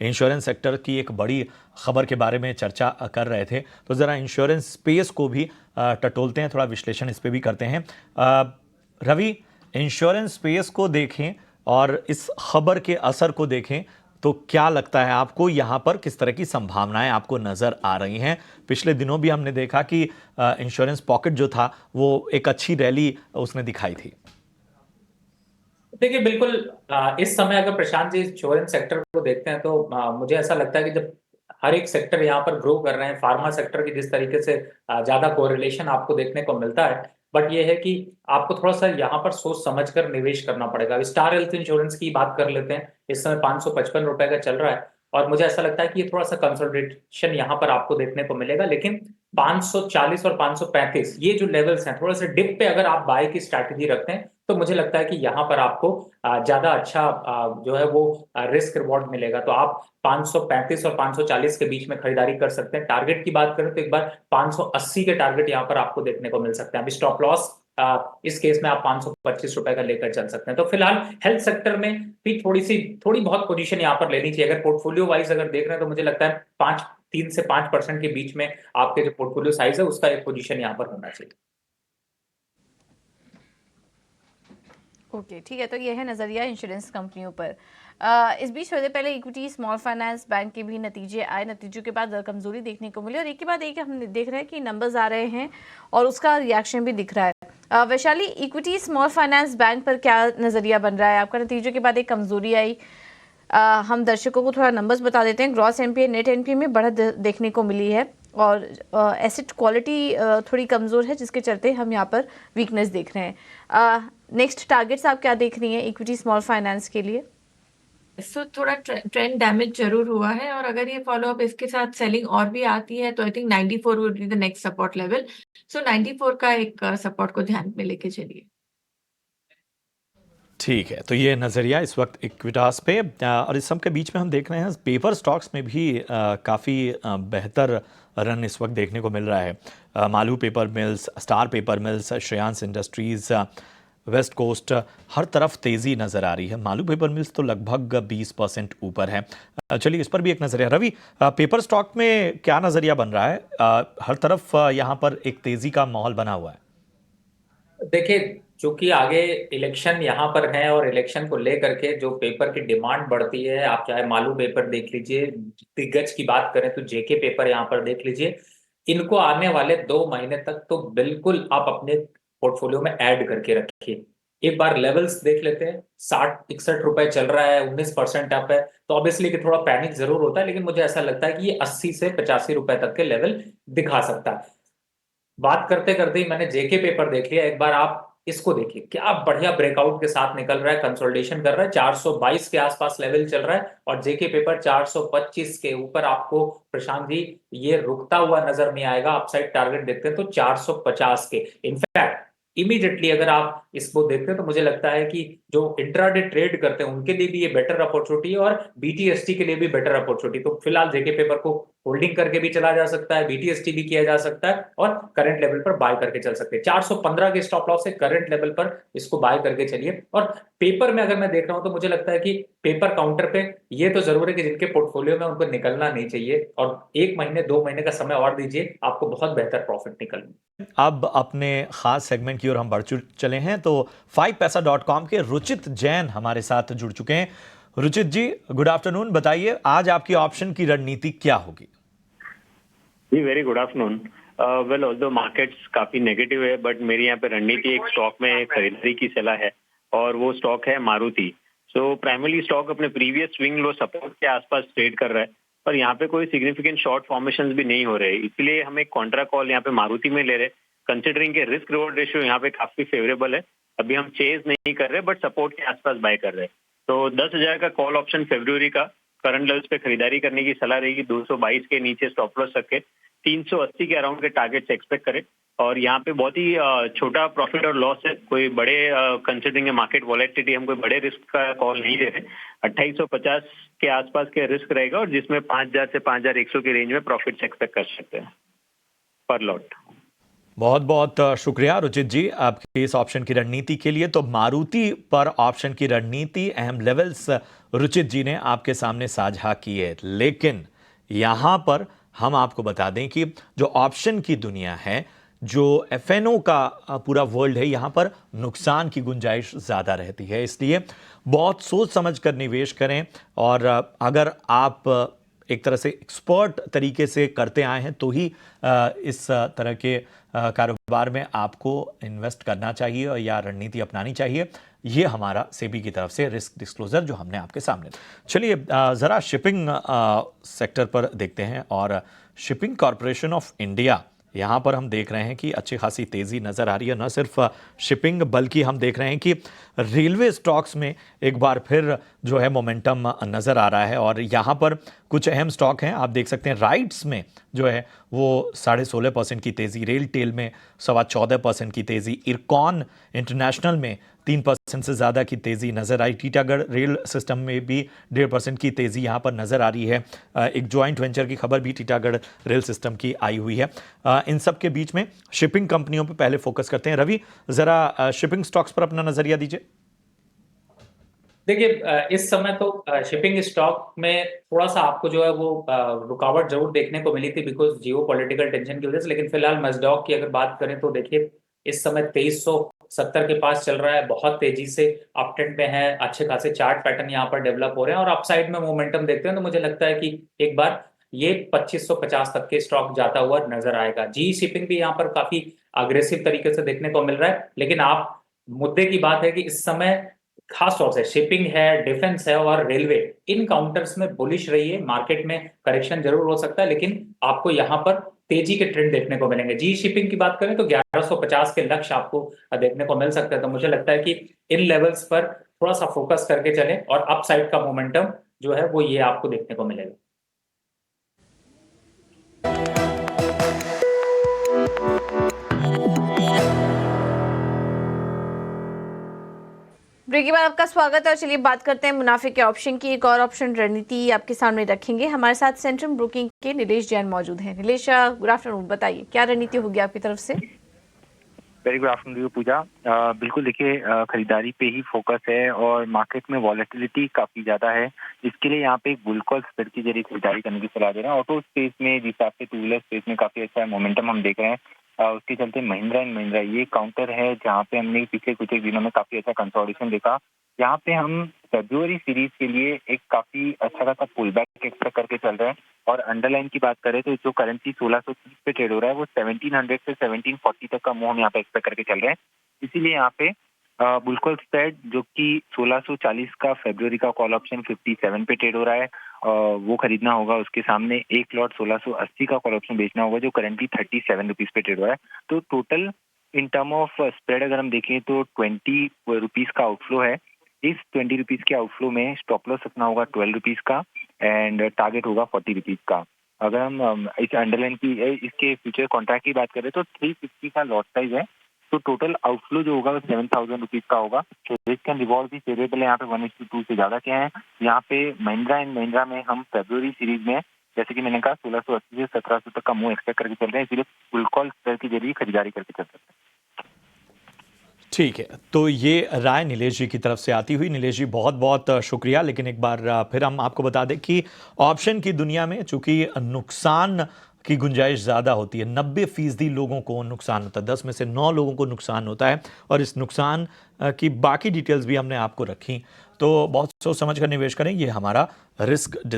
Insurance sector की एक बड़ी खबर के बारे में चर्चा कर रहे थे, तो ज़रा इंश्योरेंस स्पेस को भी टटोलते हैं, थोड़ा विश्लेषण इस पे भी करते हैं। रवि, इंश्योरेंस स्पेस को देखें और इस खबर के असर को देखें तो क्या लगता है आपको, यहाँ पर किस तरह की संभावनाएं आपको नजर आ रही हैं? पिछले दिनों भी हमने देखा कि इंश्योरेंस पॉकेट जो था वो एक अच्छी रैली उसने दिखाई थी। देखिए बिल्कुल, इस समय अगर प्रशांत जी इंश्योरेंस सेक्टर को देखते हैं तो मुझे ऐसा लगता है कि जब हर एक सेक्टर यहाँ पर ग्रो कर रहे हैं, फार्मा सेक्टर की जिस तरीके से ज्यादा कोरिलेशन आपको देखने को मिलता है, बट ये है कि आपको थोड़ा सा यहाँ पर सोच समझकर निवेश करना पड़ेगा। अब स्टार हेल्थ इंश्योरेंस की बात कर लेते हैं, इस समय 555 रुपए का चल रहा है और मुझे ऐसा लगता है कि ये थोड़ा सा कंसोलिडेशन यहाँ पर आपको देखने को मिलेगा, लेकिन 540 और 535 ये जो लेवल्स हैं, थोड़ा सा डिप पे अगर आप बाय की स्ट्रैटेजी रखते हैं तो मुझे लगता है कि यहाँ पर आपको ज्यादा अच्छा जो है वो रिस्क रिवॉर्ड मिलेगा। तो आप 535 और 540 के बीच में खरीदारी कर सकते हैं। टारगेट की बात करें तो एक बार 580 के टारगेट यहाँ पर आपको देखने को मिल सकते हैं। अभी स्टॉप लॉस इस केस में आप 525 रुपए का लेकर चल सकते हैं। तो फिलहाल हेल्थ सेक्टर में भी थोड़ी बहुत पोजीशन यहाँ पर लेनी चाहिए। अगर पोर्टफोलियो वाइज अगर देख रहे हैं तो मुझे लगता है 3 से 5% के बीच में आपके जो पोर्टफोलियो साइज है उसका एक पोजीशन यहाँ पर होना चाहिए। ओके, ठीक है। तो ये है नज़रिया इंश्योरेंस कंपनियों पर। इस बीच थोड़ी देर पहले इक्विटी स्मॉल फाइनेंस बैंक के भी नतीजे आए, नतीजों के बाद कमजोरी देखने को मिली और एक के बाद एक हम देख रहे हैं कि नंबर्स आ रहे हैं और उसका रिएक्शन भी दिख रहा है। Vaishali, equity small finance bank पर क्या नज़रिया बन रहा है आपका? नतीजों के बाद एक कमजोरी आई, हम दर्शकों को थोड़ा नंबर्स बता देते हैं। ग्रॉस एनपीए, नेट एनपीए में बढ़त देखने को मिली है और एसेट क्वालिटी थोड़ी कमज़ोर है, जिसके चलते हम यहाँ पर वीकनेस देख रहे हैं। नेक्स्ट टारगेट्स आप क्या देख रही हैं इक्विटी स्मॉल फाइनेंस के लिए? थोड़ा ट्रेंड डैमेज जरूर हुआ है और अगर ये फॉलो अप इसके साथ सेलिंग और भी आती है तो I think 94 would be the next support level. 94 का एक सपोर्ट को ध्यान में लेके चलिए। ठीक है, तो ये नज़रिया इस वक्त इक्विटास पे। और इस सब के बीच में हम देख रहे हैं पेपर स्टॉक्स में भी काफ़ी बेहतर रन इस वक्त देखने को मिल रहा है। Malu paper mills, star paper mills, Shreyans industries, west coast, हर तरफ तेज़ी नज़र आ रही है। मालू पेपर मिल्स तो लगभग 20% ऊपर है। चलिए इस पर भी एक नज़रिया। रवि, पेपर स्टॉक में क्या नज़रिया बन रहा है? हर तरफ यहाँ पर एक तेज़ी का माहौल बना हुआ है। देखिए, चूंकि आगे इलेक्शन यहाँ पर है और इलेक्शन को लेकर के जो पेपर की डिमांड बढ़ती है, आप चाहे मालू पेपर देख लीजिए, दिग्गज की बात करें तो जेके पेपर यहाँ पर देख लीजिए, इनको आने वाले 2 महीने तक तो बिल्कुल आप अपने पोर्टफोलियो में ऐड करके रखिए। एक बार लेवल्स देख लेते हैं, 60-61 रुपए चल रहा है, 19% अप है, तो ऑब्वियसली कि थोड़ा पैनिक जरूर होता है, लेकिन मुझे ऐसा लगता है कि ये 80 से 85 रुपए तक के लेवल दिखा सकता है। बात करते करते ही मैंने जेके पेपर देख लिया, एक बार आप इसको देखिए, क्या बढ़िया ब्रेकआउट के साथ निकल रहा है, कंसोलिडेशन कर रहा है, 422 के आसपास लेवल चल रहा है और जेके पेपर 425 के ऊपर आपको प्रशांत जी ये रुकता हुआ नजर नहीं आएगा। अपसाइड टारगेट देखते हैं तो 450 के। इनफैक्ट इमीडिएटली अगर आप इसको देखते हैं तो मुझे लगता है कि जो इंट्राडे ट्रेड करते हैं उनके लिए भी ये बेटर अपॉर्चुनिटी है और बीटीएसटी के लिए भी बेटर अपॉर्चुनिटी। तो फिलहाल जेके पेपर को होल्डिंग करके भी चला जा सकता है, बीटीएसटी भी किया जा सकता है और करंट लेवल पर बाय करके चल सकते हैं। 415 के स्टॉप लॉस से करंट लेवल पर इसको बाय करके चलिए। और पेपर में अगर मैं देख रहा हूं तो मुझे लगता है कि पेपर काउंटर पे ये तो जरूर है कि जिनके पोर्टफोलियो में उनको निकलना नहीं चाहिए और 1 महीने 2 महीने का समय और दीजिए, आपको बहुत बेहतर प्रॉफिट निकलना। अब अपने खास सेगमेंट की ओर हम बढ़ चले हैं, तो 5paisa.com के रुचित जैन हमारे साथ जुड़ चुके हैं। Ruchit ji, good afternoon. बताइए आज आपकी ऑप्शन की रणनीति क्या होगी? जी very good afternoon. Well although markets काफी नेगेटिव है, बट मेरी यहाँ पे रणनीति एक स्टॉक में खरीदारी की सलाह है और वो स्टॉक है मारुति। सो प्राइमरी स्टॉक अपने प्रीवियस स्विंग लो सपोर्ट के आसपास ट्रेड कर रहा है और यहाँ पे कोई सिग्निफिकेंट शॉर्ट फॉर्मेशन भी नहीं हो रहे, इसलिए हम एक कॉन्ट्रा कॉल यहाँ पे मारुति में ले रहे, कंसिडरिंग के रिस्क रिवॉर्ड रेशियो यहाँ पे काफी फेवरेबल है। अभी हम चेज नहीं कर रहे बट सपोर्ट के आसपास बाय कर रहे हैं। तो 10,000 का कॉल ऑप्शन फरवरी का करंट लेवल्स पे खरीदारी करने की सलाह रहेगी। 222 के नीचे स्टॉप लॉस रखे, 380 के अराउंड के टारगेट्स एक्सपेक्ट करें और यहाँ पे बहुत ही छोटा प्रॉफिट और लॉस है, कोई बड़े कंसिडरिंग मार्केट वॉलेटिलिटी हम कोई बड़े रिस्क का कॉल नहीं दे रहे। 2850 के आसपास के रिस्क रहेगा और जिसमें 5000 से 5100 के रेंज में प्रॉफिट्स एक्सपेक्ट कर सकते हैं पर लॉट। बहुत बहुत शुक्रिया रुचित जी आपकी इस ऑप्शन की रणनीति के लिए। तो मारुति पर ऑप्शन की रणनीति, अहम लेवल्स रुचित जी ने आपके सामने साझा की है, लेकिन यहाँ पर हम आपको बता दें कि जो ऑप्शन की दुनिया है, जो एफएनओ का पूरा वर्ल्ड है, यहाँ पर नुकसान की गुंजाइश ज़्यादा रहती है। इसलिए बहुत सोच समझ कर निवेश करें, और अगर आप एक तरह से एक्सपर्ट तरीके से करते आए हैं तो ही इस तरह के कारोबार में आपको इन्वेस्ट करना चाहिए या रणनीति अपनानी चाहिए। ये हमारा सेबी की तरफ से रिस्क डिस्क्लोजर जो हमने आपके सामने। चलिए ज़रा शिपिंग सेक्टर पर देखते हैं, और शिपिंग कॉरपोरेशन ऑफ इंडिया, यहाँ पर हम देख रहे हैं कि अच्छी खासी तेज़ी नज़र आ रही है। न सिर्फ शिपिंग, बल्कि हम देख रहे हैं कि रेलवे स्टॉक्स में एक बार फिर जो है मोमेंटम नज़र आ रहा है, और यहाँ पर कुछ अहम स्टॉक हैं। आप देख सकते हैं राइट्स में जो है वो 16.5% की तेज़ी, रेल टेल में 14.25% की तेज़ी, इरकॉन इंटरनेशनल में 3% से ज़्यादा की तेज़ी नज़र आई। टीटागढ़ रेल सिस्टम में भी 1.5% की तेज़ी यहाँ पर नज़र आ रही है। एक जॉइंट वेंचर की खबर भी टीटागढ़ रेल सिस्टम की आई हुई है। इन सब के बीच में शिपिंग कंपनियों पे पहले फोकस करते हैं। रवि, ज़रा शिपिंग स्टॉक्स पर अपना नज़रिया दीजिए। देखिए, इस समय तो शिपिंग स्टॉक में थोड़ा सा आपको जो है वो रुकावट जरूर देखने को मिली थी बिकॉज जियो पॉलिटिकल टेंशन की वजह से। लेकिन फिलहाल मस्डॉक की अगर बात करें तो देखिए इस समय 2370 के पास चल रहा है, बहुत तेजी से अप ट्रेंड में है, अच्छे खासे चार्ट पैटर्न यहाँ पर डेवलप हो रहे हैं और अपसाइड में मोमेंटम देखते हैं तो मुझे लगता है कि एक बार ये 2550 तक के स्टॉक जाता हुआ नजर आएगा। जी शिपिंग भी यहाँ पर काफी अग्रेसिव तरीके से देखने को मिल रहा है, लेकिन आप मुद्दे की बात है कि इस समय खास तौर से शिपिंग है, डिफेंस है और रेलवे, इन काउंटर्स में बुलिश रहिए। मार्केट में करेक्शन जरूर हो सकता है लेकिन आपको यहां पर तेजी के ट्रेंड देखने को मिलेंगे। जी शिपिंग की बात करें तो 1150 के लक्ष्य आपको देखने को मिल सकता है। तो मुझे लगता है कि इन लेवल्स पर थोड़ा सा फोकस करके चलें और अपसाइड का मोमेंटम जो है वो ये आपको देखने को मिलेगा। ब्रेक के बाद आपका स्वागत है और चलिए बात करते हैं मुनाफे के ऑप्शन की। एक और ऑप्शन रणनीति आपके सामने रखेंगे। हमारे साथ सेंट्रम ब्रोकिंग के नीलेश जैन मौजूद हैं। नीलेश, गुड आफ्टरनून, बताइए क्या रणनीति होगी आपकी तरफ से? वेरी गुड आफ्टरनून पूजा। बिल्कुल देखिए, खरीदारी पे ही फोकस है और मार्केट में वॉलेटिलिटी काफी ज्यादा है। इसके लिए यहाँ पे एक बुल कॉल स्प्रेड के जरिए खरीदारी करने की सलाह दे रहे हैं। ऑटो स्पेस में, जिस हिसाब से टू व्हीलर स्पेस में काफी अच्छा मोमेंटम हम देख रहे हैं, उसके चलते महिंद्रा एंड महिंद्रा ये काउंटर है जहाँ पे हमने पिछले कुछ एक दिनों में काफी अच्छा कंसोलिडेशन देखा। यहाँ पे हम फरवरी सीरीज के लिए एक काफी अच्छा खासा पुल बैक एक्सपेक्ट करके चल रहे हैं। और अंडरलाइन की बात करें तो जो करेंसी 1630 पे ट्रेड हो रहा है वो 1700 से 1740 तक का मूव हम यहाँ पे एक्सपेक्ट करके चल रहे हैं। इसीलिए यहाँ पे बुलकॉल स्प्रेड जो कि 1640 का फरवरी का कॉल ऑप्शन 57 पे ट्रेड हो रहा है, वो खरीदना होगा। उसके सामने एक लॉट 1680 का कॉल ऑप्शन बेचना होगा जो करंटली 37 रुपीज पे ट्रेड हो रहा है। तो total in term of spread अगर हम देखें तो 20 रुपीज का आउटफ्लो है। इस 20 रुपीज के आउटफ्लो में स्टॉप लॉस रखना होगा 12 रुपीज का एंड टारगेट होगा 40 रुपीज का। अगर हम इस अंडरलाइन की इसके फ्यूचर कॉन्ट्रैक्ट की बात करें तो 350 का लॉट साइज है। तो टोटल आउटफ्लो जो होगा वो 7000 रुपीज का होगा। तो रिस्क एंड रिवॉर्ड भी फेवरेबल है यहाँ पे 1:2 से ज्यादा क्या है। यहाँ पे महिंद्रा एंड महिंद्रा में हम फरवरी सीरीज में जैसे कि मैंने कहा 1680 से 1700 तक का मूव एक्सपेक्ट करके चल रहे हैं, इसलिए फुल कॉल स्प्रेड के जरिए खरीदारी करके चल सकते हैं। ठीक है, तो ये राय नीलेश जी की तरफ से आती हुई। नीलेश जी बहुत बहुत शुक्रिया। लेकिन एक बार फिर हम आपको बता दें कि ऑप्शन की दुनिया में चूंकि नुकसान की गुंजाइश ज़्यादा होती है, 90% लोगों को नुकसान होता है, 10 में से 9 लोगों को नुकसान होता है, और इस नुकसान की बाकी डिटेल्स भी हमने आपको रखी। तो बहुत सोच समझ कर निवेश करें, ये हमारा रिस्क